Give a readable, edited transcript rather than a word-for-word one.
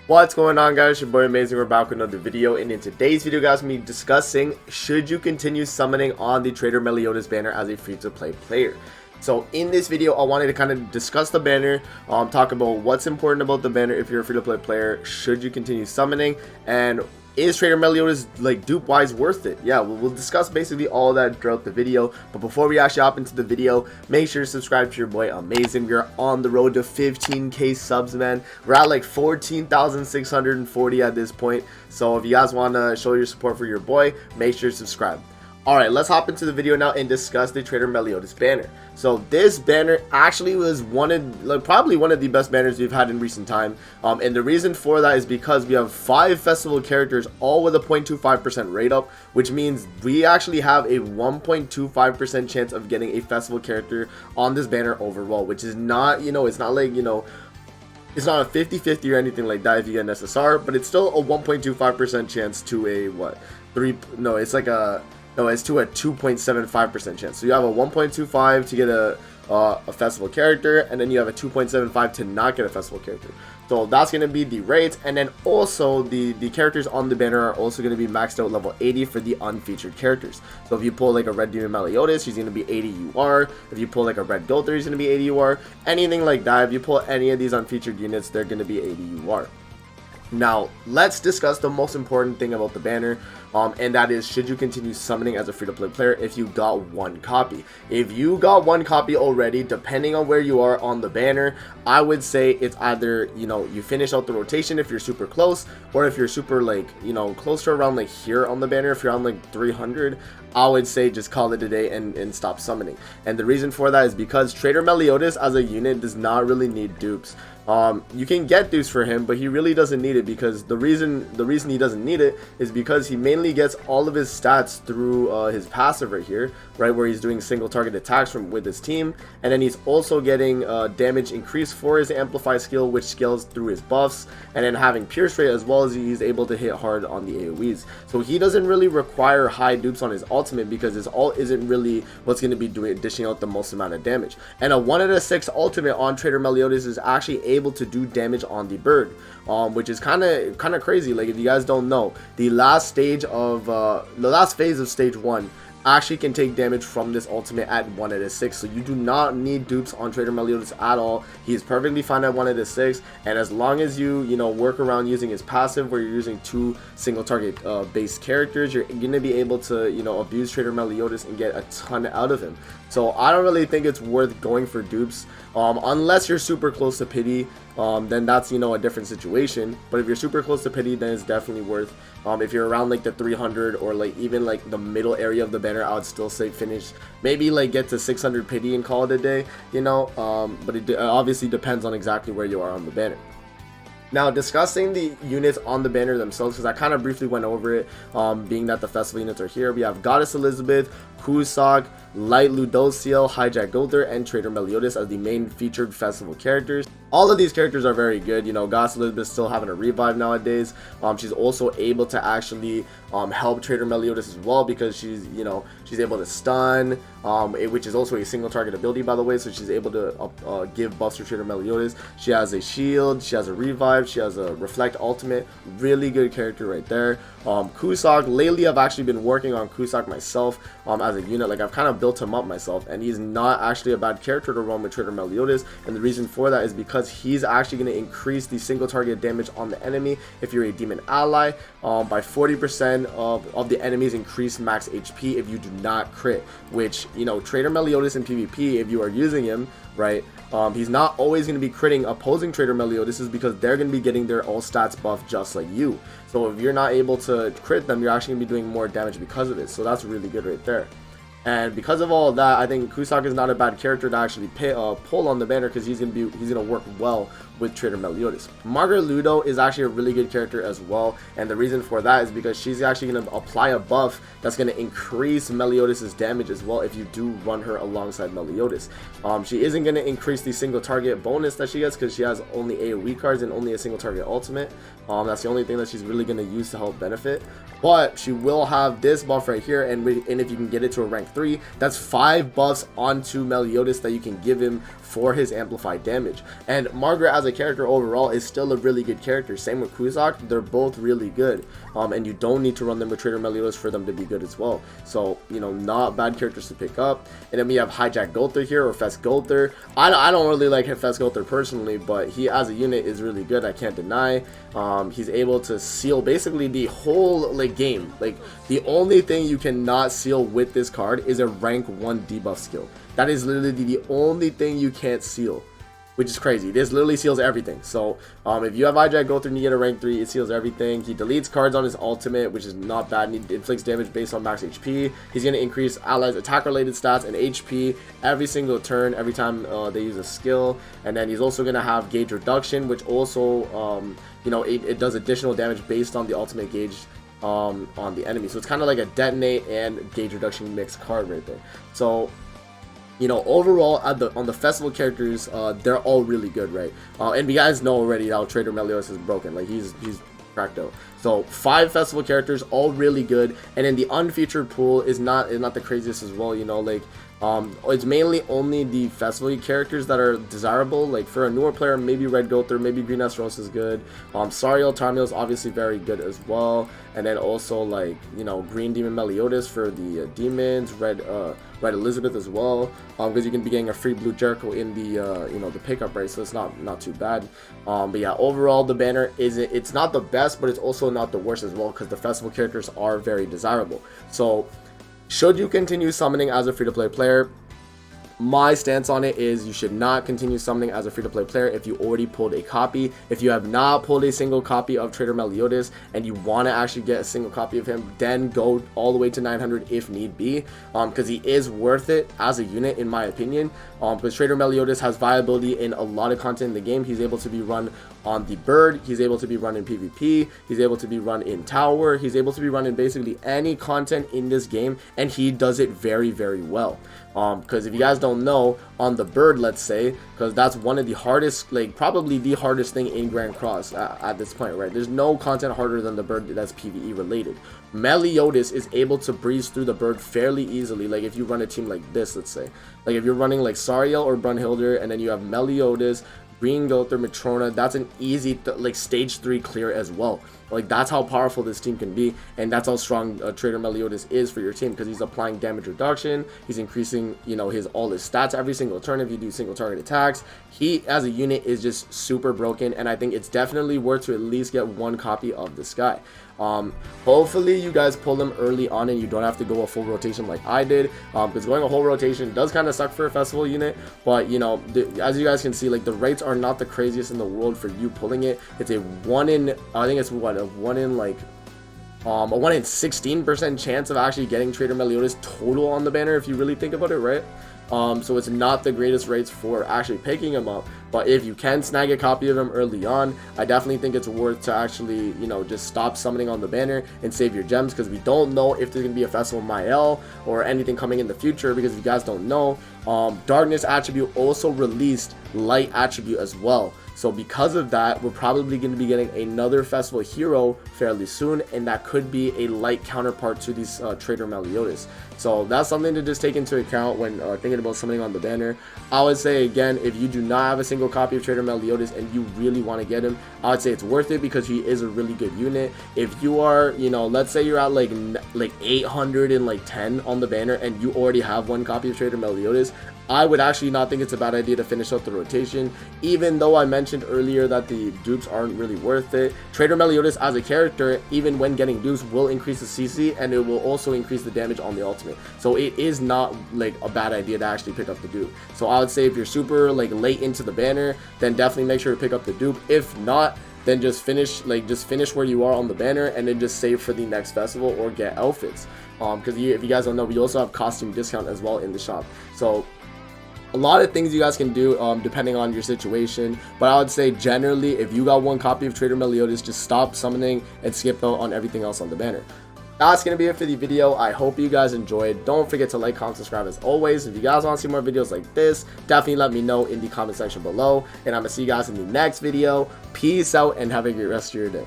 What's going on, guys? Your boy Amazing. We're back with another video, and in today's video, guys, I'm going to be discussing should you continue summoning on the Traitor Meliodas banner as a free-to-play player. So in this video, I wanted to kind of discuss the banner, talk about what's important about the banner if you're a free-to-play player, should you continue summoning, and is Traitor Meliodas, like, dupe-wise worth it? Yeah, we'll discuss basically all of that throughout the video. But before we actually hop into the video, make sure to subscribe to your boy Amazing. We are on the road to 15k subs, man. We're at like 14,640 at this point. So if you guys want to show your support for your boy, make sure to subscribe. Alright, let's hop into the video now and discuss the Traitor Meliodas banner. So this banner actually was probably one of the best banners we've had in recent time. And the reason for that is because we have 5 festival characters all with a 0.25% rate up, which means we actually have a 1.25% chance of getting a festival character on this banner overall, which is not, it's not like, it's not a 50-50 or anything like that if you get an SSR, but it's still a 1.25% chance to a, it's to a 2.75% chance. So you have a 1.25 to get a festival character, and then you have a 2.75 to not get a festival character. So that's going to be the rates, and then also the characters on the banner are also going to be maxed out level 80 for the unfeatured characters. So if you pull like a red demon Meliodas, he's going to be 80 UR. If you pull like a red Goldther, he's going to be 80 UR. Anything like that, if you pull any of these unfeatured units, they're going to be 80 UR. Now, let's discuss the most important thing about the banner, and that is, should you continue summoning as a free-to-play player if you got 1 copy? If you got 1 copy already, depending on where you are on the banner, I would say it's either, you finish out the rotation if you're super close, or if you're super, close to around, here on the banner, if you're on, 300, I would say just call it a day and stop summoning. And the reason for that is because Traitor Meliodas as a unit does not really need dupes. You can get dupes for him, but he really doesn't need it, because the reason he doesn't need it is because he mainly gets all of his stats through his passive right here, right, where he's doing single target attacks with his team, and then he's also getting damage increase for his amplify skill, which scales through his buffs, and then having pierce rate, as well as he's able to hit hard on the AoEs. So he doesn't really require high dupes on his ultimate, because his ult isn't really what's going to be dishing out the most amount of damage. And a 1 out of 6 ultimate on Traitor Meliodas is actually able to do damage on the bird, which is kind of crazy. Like, if you guys don't know, the last phase of stage 1 actually can take damage from this ultimate at 1 out of 6. So you do not need dupes on Traitor Meliodas at all. He's perfectly fine at 1 out of 6, and as long as you work around using his passive, where you're using 2 single target based characters, you're gonna be able to abuse Traitor Meliodas and get a ton out of him. So I don't really think it's worth going for dupes, unless you're super close to pity. Then that's a different situation. But if you're super close to pity, then it's definitely worth. If you're around the 300 or even the middle area of the banner, I would still say finish, maybe get to 600 pity and call it a day, but it obviously depends on exactly where you are on the banner. Now, discussing the units on the banner themselves, because I kind of briefly went over it, being that the festival units are here. We have Goddess Elizabeth, Cusack, Light Ludociel, Hijacked Goldther, and Traitor Meliodas as the main featured festival characters. All of these characters are very good. Goddess Elizabeth still having a revive nowadays. She's also able to actually help Traitor Meliodas as well, because she's able to stun, which is also a single target ability, by the way. So she's able to give buffs to Traitor Meliodas. She has a shield, she has a revive, she has a reflect ultimate. Really good character right there. Cusack, lately I've actually been working on Cusack myself as a unit. I've kind of built him up myself, and he's not actually a bad character to run with Traitor Meliodas. And the reason for that is because he's actually going to increase the single target damage on the enemy if you're a demon ally by 40% of the enemy's increased max HP if you do not crit, which Traitor Meliodas in PvP, if you are using him right, he's not always going to be critting opposing Traitor Meliodas, is because they're going to be getting their all stats buff just like you. So if you're not able to crit them, you're actually going to be doing more damage because of it. So that's really good right there. And because of all of that, I think Cusack is not a bad character to actually pull on the banner, because he's gonna work well with Traitor Meliodas. Margaret Ludo is actually a really good character as well, and the reason for that is because she's actually going to apply a buff that's going to increase Meliodas' damage as well if you do run her alongside Meliodas. She isn't going to increase the single target bonus that she gets, because she has only AoE cards and only a single target ultimate. That's the only thing that she's really going to use to help benefit. But she will have this buff right here, and if you can get it to a rank 3. That's 5 buffs onto Meliodas that you can give him for his amplified damage. And Margaret as a character overall is still a really good character. Same with Kuzak, they're both really good. And you don't need to run them with Traitor Meliodas for them to be good as well. So, you know, not bad characters to pick up. And then we have Hijacked Goldther here, or F2P Goldther. I don't really like F2P Goldther personally, but he as a unit is really good, I can't deny. He's able to seal basically the whole like game. Like, the only thing you cannot seal with this card is a rank 1 debuff skill. That is literally the only thing you can't seal, which is crazy. This literally seals everything. So if you have Hijacked Goldther and you get a rank 3, it seals everything. He deletes cards on his ultimate, which is not bad. And he inflicts damage based on max HP. He's going to increase allies attack related stats and HP every single turn, every time they use a skill. And then he's also going to have gauge reduction, which also you know, it does additional damage based on the ultimate gauge on the enemy. So it's kind of like a detonate and gauge reduction mixed card right there. So, you know, overall on the festival characters, they're all really good, right? And you guys know already how Traitor Meliodas is broken. Like, he's cracked out. So 5 festival characters, all really good. And then the unfeatured pool is not the craziest as well. You know, like it's mainly only the festival characters that are desirable. Like, for a newer player, maybe Red Goldther, maybe Green Esteros is good. Sariel Tarmiel is obviously very good as well. And then also, like, you know, Green Demon Meliodas for the demons, Red Elizabeth as well, because you can be getting a free blue Jericho in the you know, the pickup, right? So it's not too bad. But yeah, overall the banner it's not the best, but it's also not the worst as well, because the festival characters are very desirable. So should you continue summoning as a free-to-play player? My stance on it is you should not continue summoning as a free-to-play player if you already pulled a copy. If you have not pulled a single copy of Traitor Meliodas and you want to actually get a single copy of him, then go all the way to 900 if need be, because he is worth it as a unit in my opinion. Because Traitor Meliodas has viability in a lot of content in the game. He's able to be run on the bird, he's able to be run in PvP, he's able to be run in tower, he's able to be run in basically any content in this game, and he does it very, very well. Because if you guys don't know, on the bird, let's say, because that's one of the hardest, like probably the hardest thing in Grand Cross at this point, right? There's no content harder than the bird that's PvE related. Meliodas is able to breeze through the bird fairly easily. Like, if you run a team like this, let's say, like if you're running like Sariel or Brunhilde, and then you have Meliodas, Green Goldther, Matrona, that's an easy like stage 3 clear as well. Like, that's how powerful this team can be, and that's how strong Traitor Meliodas is for your team, because he's applying damage reduction, he's increasing, you know, all his stats every single turn if you do single target attacks. He as a unit is just super broken, and I think it's definitely worth to at least get 1 copy of this guy. Hopefully you guys pull them early on and you don't have to go a full rotation like I did, because going a whole rotation does kind of suck for a festival unit. But you know, as you guys can see, like, the rates are not the craziest in the world for you pulling it. It's a 1 in, I think it's what, a 1 in like a 1 in 16% chance of actually getting Traitor Meliodas total on the banner, if you really think about it, right? So it's not the greatest rates for actually picking him up, but if you can snag a copy of him early on, I definitely think it's worth to actually, you know, just stop summoning on the banner and save your gems, because we don't know if there's gonna be a festival Mael or anything coming in the future. Because if you guys don't know, Darkness attribute also released Light attribute as well. So because of that, we're probably going to be getting another festival hero fairly soon, and that could be a light counterpart to these Traitor Meliodas. So that's something to just take into account when thinking about summoning on the banner. I would say, again, if you do not have a single copy of Traitor Meliodas and you really want to get him, I would say it's worth it, because he is a really good unit. If you are, you know, let's say you're at like 810 on the banner and you already have 1 copy of Traitor Meliodas, I would actually not think it's a bad idea to finish out the rotation, even though I mentioned earlier that the dupes aren't really worth it. Traitor Meliodas as a character, even when getting dupes, will increase the CC, and it will also increase the damage on the ultimate. So it is not like a bad idea to actually pick up the dupe. So I would say if you're super like late into the banner, then definitely make sure to pick up the dupe. If not, then just finish where you are on the banner, and then just save for the next festival or get outfits. Because if you guys don't know, we also have costume discount as well in the shop. So a lot of things you guys can do depending on your situation, but I would say generally, if you got 1 copy of Traitor Meliodas, just stop summoning and skip out on everything else on the banner. That's going to be it for the video. I hope you guys enjoyed. Don't forget to like, comment, subscribe as always. If you guys want to see more videos like this, definitely let me know in the comment section below, and I'm going to see you guys in the next video. Peace out and have a great rest of your day.